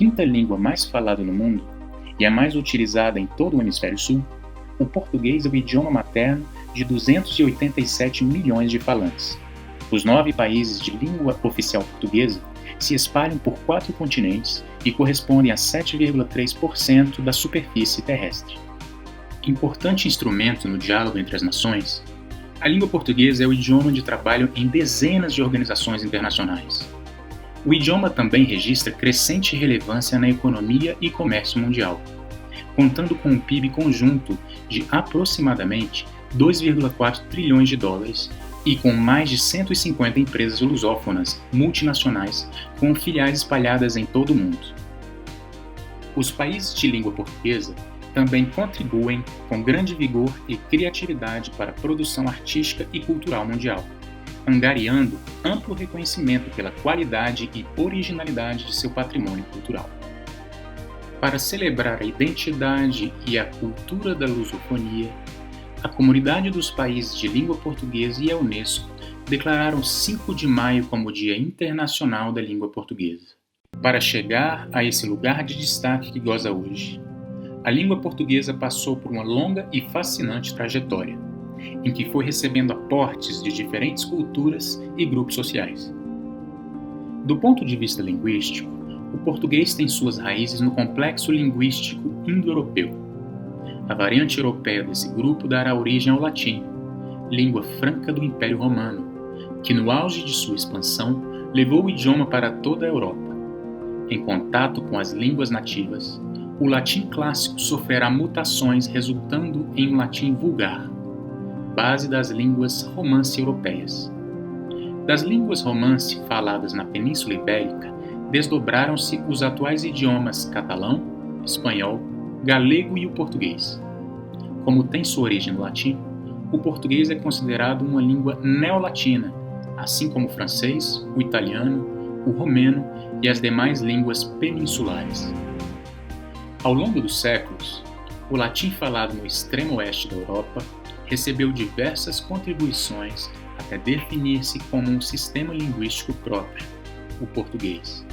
quinta língua mais falada no mundo e a mais utilizada em todo o hemisfério sul, o português é o idioma materno de 287 milhões de falantes. Os 9 países de língua oficial portuguesa se espalham por 4 continentes e correspondem a 7,3% da superfície terrestre. Importante instrumento no diálogo entre as nações, a língua portuguesa é o idioma de trabalho em dezenas de organizações internacionais. O idioma também registra crescente relevância na economia e comércio mundial, contando com um PIB conjunto de aproximadamente 2,4 trilhões de dólares e com mais de 150 empresas lusófonas multinacionais com filiais espalhadas em todo o mundo. Os países de língua portuguesa também contribuem com grande vigor e criatividade para a produção artística e cultural mundial, angariando amplo reconhecimento pela qualidade e originalidade de seu patrimônio cultural. Para celebrar a identidade e a cultura da lusofonia, a Comunidade dos Países de Língua Portuguesa e a Unesco declararam 5 de maio como Dia Internacional da Língua Portuguesa. Para chegar a esse lugar de destaque que goza hoje, a língua portuguesa passou por uma longa e fascinante trajetória, em que foi recebendo aportes de diferentes culturas e grupos sociais. Do ponto de vista linguístico, o português tem suas raízes no complexo linguístico indo-europeu. A variante europeia desse grupo dará origem ao latim, língua franca do Império Romano, que no auge de sua expansão levou o idioma para toda a Europa. Em contato com as línguas nativas, o latim clássico sofrerá mutações resultando em um latim vulgar, base das línguas romance europeias. Das línguas romance faladas na Península Ibérica, desdobraram-se os atuais idiomas catalão, espanhol, galego e o português. Como tem sua origem no latim, o português é considerado uma língua neolatina, assim como o francês, o italiano, o romeno e as demais línguas peninsulares. Ao longo dos séculos, o latim falado no extremo oeste da Europa recebeu diversas contribuições até definir-se como um sistema linguístico próprio, o português.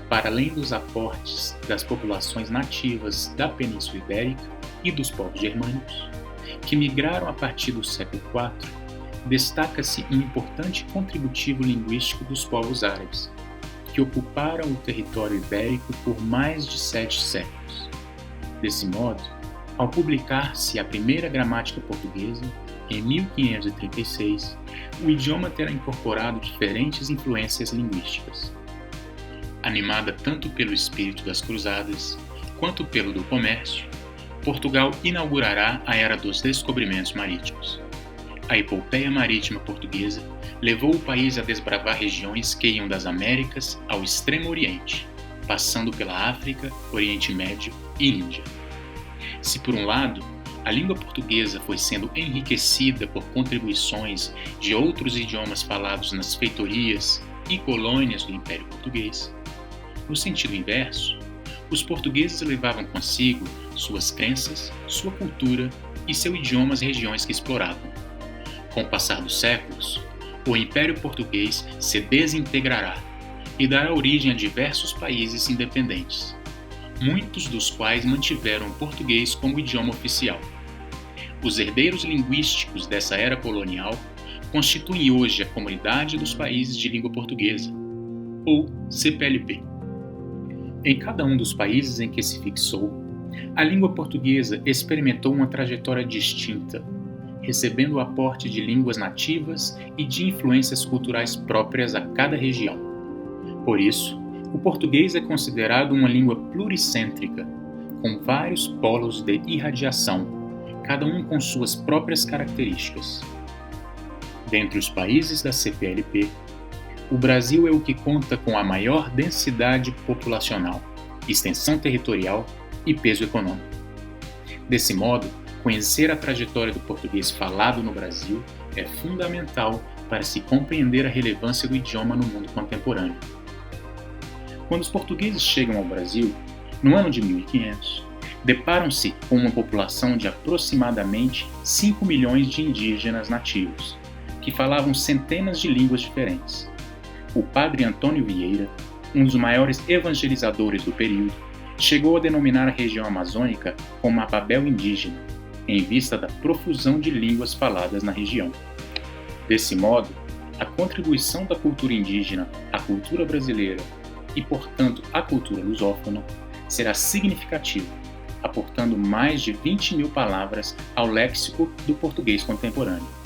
Para além dos aportes das populações nativas da Península Ibérica e dos povos germânicos, que migraram a partir do século IV, destaca-se um importante contributivo linguístico dos povos árabes, que ocuparam o território ibérico por mais de 7 séculos. Desse modo, ao publicar-se a primeira gramática portuguesa, em 1536, o idioma terá incorporado diferentes influências linguísticas. Animada tanto pelo espírito das cruzadas, quanto pelo do comércio, Portugal inaugurará a era dos descobrimentos marítimos. A epopeia marítima portuguesa levou o país a desbravar regiões que iam das Américas ao Extremo Oriente, passando pela África, Oriente Médio e Índia. Se por um lado, a língua portuguesa foi sendo enriquecida por contribuições de outros idiomas falados nas feitorias e colônias do Império Português, no sentido inverso, os portugueses levavam consigo suas crenças, sua cultura e seu idioma às regiões que exploravam. Com o passar dos séculos, o Império Português se desintegrará e dará origem a diversos países independentes, muitos dos quais mantiveram o português como idioma oficial. Os herdeiros linguísticos dessa era colonial constituem hoje a Comunidade dos Países de Língua Portuguesa, ou CPLP. Em cada um dos países em que se fixou, a língua portuguesa experimentou uma trajetória distinta, recebendo o aporte de línguas nativas e de influências culturais próprias a cada região. Por isso, o português é considerado uma língua pluricêntrica, com vários polos de irradiação, cada um com suas próprias características. Dentre os países da CPLP, o Brasil é o que conta com a maior densidade populacional, extensão territorial e peso econômico. Desse modo, conhecer a trajetória do português falado no Brasil é fundamental para se compreender a relevância do idioma no mundo contemporâneo. Quando os portugueses chegam ao Brasil, no ano de 1500, deparam-se com uma população de aproximadamente 5 milhões de indígenas nativos, que falavam centenas de línguas diferentes. O padre Antônio Vieira, um dos maiores evangelizadores do período, chegou a denominar a região amazônica como a Babel indígena, em vista da profusão de línguas faladas na região. Desse modo, a contribuição da cultura indígena à cultura brasileira e, portanto, à cultura lusófona será significativa, aportando mais de 20 mil palavras ao léxico do português contemporâneo.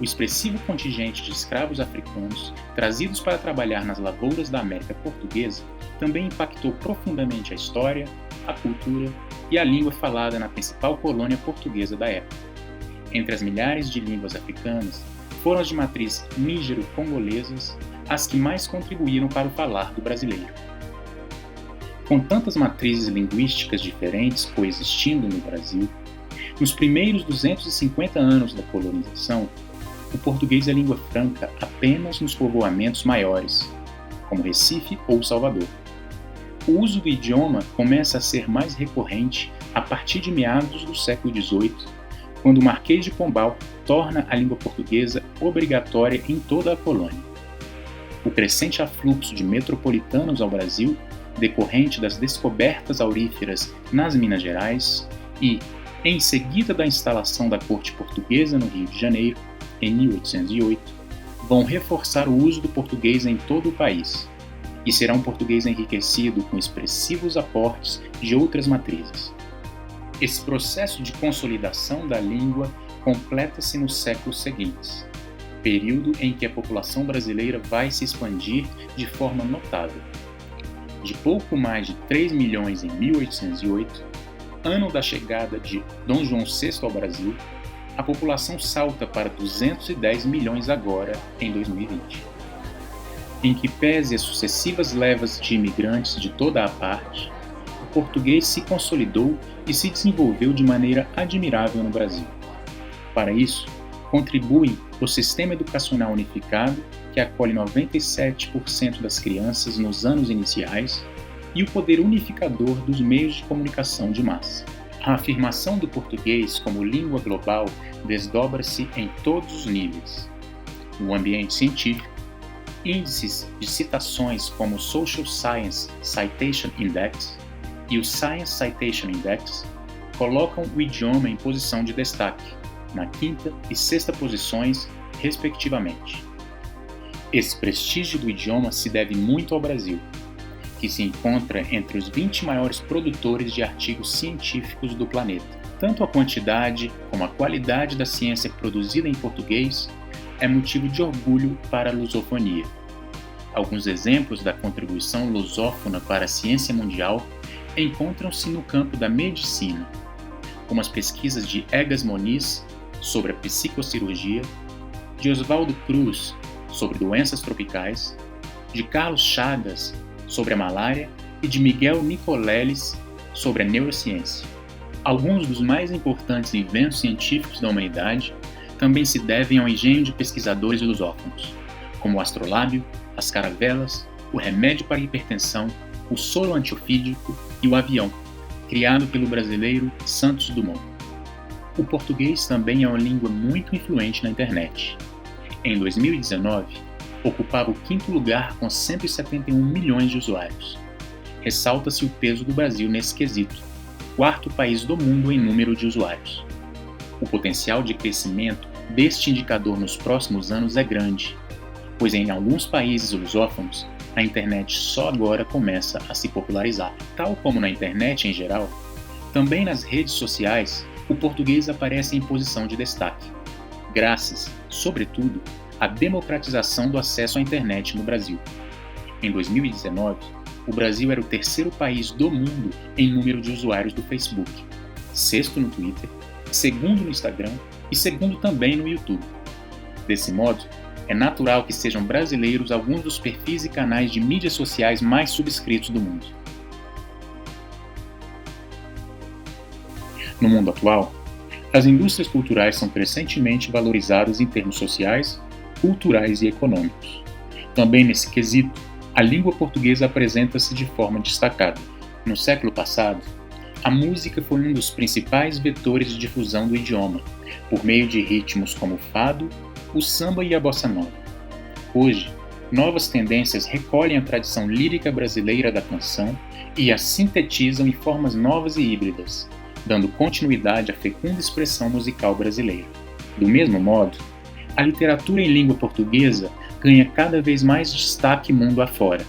O expressivo contingente de escravos africanos trazidos para trabalhar nas lavouras da América Portuguesa também impactou profundamente a história, a cultura e a língua falada na principal colônia portuguesa da época. Entre as milhares de línguas africanas, foram as de matriz nígero-congolesas as que mais contribuíram para o falar do brasileiro. Com tantas matrizes linguísticas diferentes coexistindo no Brasil, nos primeiros 250 anos da colonização, o português é língua franca apenas nos povoamentos maiores, como Recife ou Salvador. O uso do idioma começa a ser mais recorrente a partir de meados do século XVIII, quando o Marquês de Pombal torna a língua portuguesa obrigatória em toda a colônia. O crescente afluxo de metropolitanos ao Brasil, decorrente das descobertas auríferas nas Minas Gerais e, em seguida da instalação da corte portuguesa no Rio de Janeiro, em 1808, vão reforçar o uso do português em todo o país, e será um português enriquecido com expressivos aportes de outras matrizes. Esse processo de consolidação da língua completa-se nos séculos seguintes, período em que a população brasileira vai se expandir de forma notável. De pouco mais de 3 milhões em 1808, ano da chegada de Dom João VI ao Brasil, a população salta para 210 milhões agora, em 2020. Em que pese as sucessivas levas de imigrantes de toda a parte, o português se consolidou e se desenvolveu de maneira admirável no Brasil. Para isso, contribuem o Sistema Educacional Unificado, que acolhe 97% das crianças nos anos iniciais, e o poder unificador dos meios de comunicação de massa. A afirmação do português como língua global desdobra-se em todos os níveis. No ambiente científico, índices de citações como o Social Science Citation Index e o Science Citation Index colocam o idioma em posição de destaque, na 5ª e 6ª posições, respectivamente. Esse prestígio do idioma se deve muito ao Brasil, que se encontra entre os 20 maiores produtores de artigos científicos do planeta. Tanto a quantidade como a qualidade da ciência produzida em português é motivo de orgulho para a lusofonia. Alguns exemplos da contribuição lusófona para a ciência mundial encontram-se no campo da medicina, como as pesquisas de Egas Moniz sobre a psicocirurgia, de Oswaldo Cruz sobre doenças tropicais, de Carlos Chagas sobre a malária e de Miguel Nicoleles sobre a neurociência. Alguns dos mais importantes inventos científicos da humanidade também se devem ao engenho de pesquisadores lusófonos, como o astrolábio, as caravelas, o remédio para a hipertensão, o soro antiofídico e o avião, criado pelo brasileiro Santos Dumont. O português também é uma língua muito influente na internet. Em 2019, ocupava o 5º lugar com 171 milhões de usuários. Ressalta-se o peso do Brasil nesse quesito, 4º país do mundo em número de usuários. O potencial de crescimento deste indicador nos próximos anos é grande, pois em alguns países lusófonos, a internet só agora começa a se popularizar. Tal como na internet em geral, também nas redes sociais, o português aparece em posição de destaque, graças, sobretudo, à democratização do acesso à internet no Brasil. Em 2019, o Brasil era o 3º país do mundo em número de usuários do Facebook, 6º no Twitter, 2º no Instagram e 2º também no YouTube. Desse modo, é natural que sejam brasileiros alguns dos perfis e canais de mídias sociais mais subscritos do mundo. No mundo atual, as indústrias culturais são crescentemente valorizadas em termos sociais, culturais e econômicos. Também nesse quesito, a língua portuguesa apresenta-se de forma destacada. No século passado, a música foi um dos principais vetores de difusão do idioma, por meio de ritmos como o fado, o samba e a bossa nova. Hoje, Novas tendências recolhem a tradição lírica brasileira da canção e a sintetizam em formas novas e híbridas, dando continuidade à fecunda expressão musical brasileira. Do mesmo modo, a literatura em língua portuguesa ganha cada vez mais destaque mundo afora.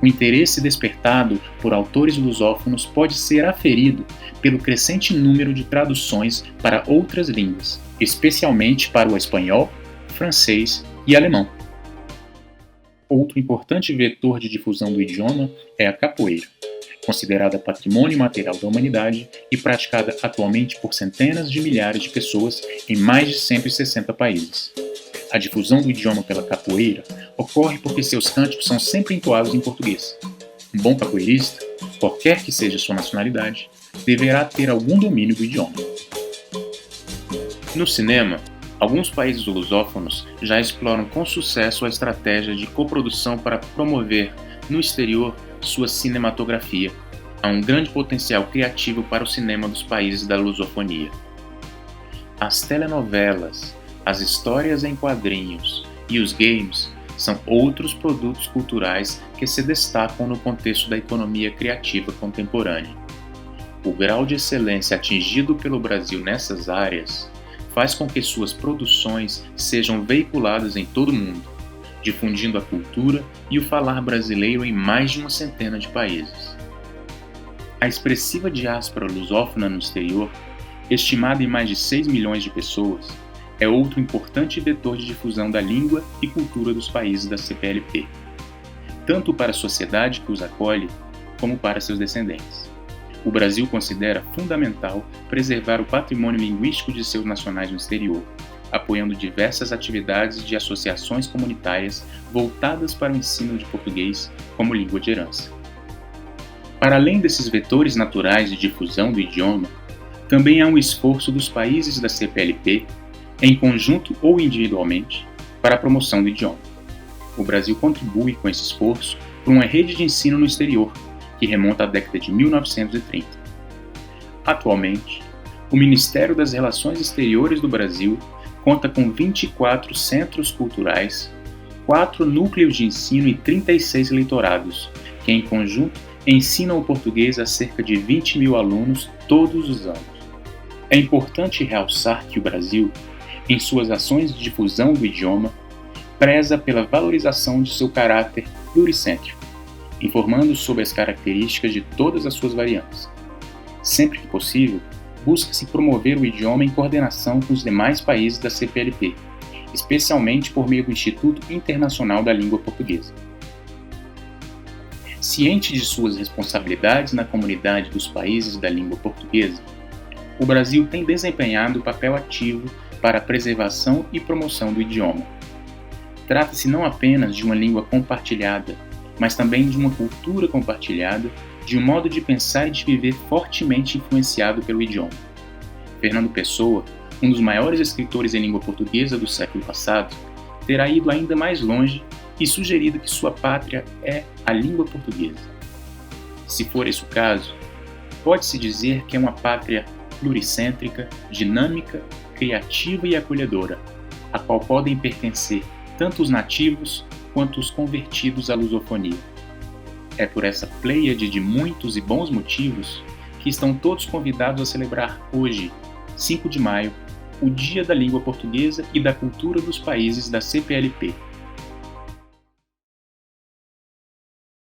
O interesse despertado por autores lusófonos pode ser aferido pelo crescente número de traduções para outras línguas, especialmente para o espanhol, francês e alemão. Outro importante vetor de difusão do idioma é a capoeira, considerada patrimônio material da humanidade e praticada atualmente por centenas de milhares de pessoas em mais de 160 países. A difusão do idioma pela capoeira ocorre porque seus cânticos são sempre entoados em português. Um bom capoeirista, qualquer que seja sua nacionalidade, deverá ter algum domínio do idioma. No cinema, alguns países lusófonos já exploram com sucesso a estratégia de coprodução para promover no exterior sua cinematografia. Há um grande potencial criativo para o cinema dos países da lusofonia. As telenovelas, as histórias em quadrinhos e os games são outros produtos culturais que se destacam no contexto da economia criativa contemporânea. O grau de excelência atingido pelo Brasil nessas áreas faz com que suas produções sejam veiculadas em todo o mundo, difundindo a cultura e o falar brasileiro em mais de uma centena de países. A expressiva diáspora lusófona no exterior, estimada em mais de 6 milhões de pessoas, é outro importante vetor de difusão da língua e cultura dos países da CPLP, tanto para a sociedade que os acolhe, como para seus descendentes. O Brasil considera fundamental preservar o patrimônio linguístico de seus nacionais no exterior, apoiando diversas atividades de associações comunitárias voltadas para o ensino de português como língua de herança. Para além desses vetores naturais de difusão do idioma, também há um esforço dos países da CPLP, em conjunto ou individualmente, para a promoção do idioma. O Brasil contribui com esse esforço por uma rede de ensino no exterior, que remonta à década de 1930. Atualmente, o Ministério das Relações Exteriores do Brasil conta com 24 centros culturais, 4 núcleos de ensino e 36 leitorados, que em conjunto ensinam o português a cerca de 20 mil alunos todos os anos. É importante realçar que o Brasil, em suas ações de difusão do idioma, preza pela valorização de seu caráter pluricêntrico, informando sobre as características de todas as suas variantes. Sempre que possível, busca-se promover o idioma em coordenação com os demais países da CPLP, especialmente por meio do Instituto Internacional da Língua Portuguesa. Ciente de suas responsabilidades na comunidade dos países da língua portuguesa, o Brasil tem desempenhado papel ativo para a preservação e promoção do idioma. Trata-se não apenas de uma língua compartilhada, mas também de uma cultura compartilhada, de um modo de pensar e de viver fortemente influenciado pelo idioma. Fernando Pessoa, um dos maiores escritores em língua portuguesa do século passado, terá ido ainda mais longe e sugerido que sua pátria é a língua portuguesa. Se for esse o caso, pode-se dizer que é uma pátria pluricêntrica, dinâmica, criativa e acolhedora, a qual podem pertencer tanto os nativos quanto os convertidos à lusofonia. É por essa pleiade de muitos e bons motivos que estão todos convidados a celebrar hoje, 5 de maio, o Dia da Língua Portuguesa e da Cultura dos Países da CPLP.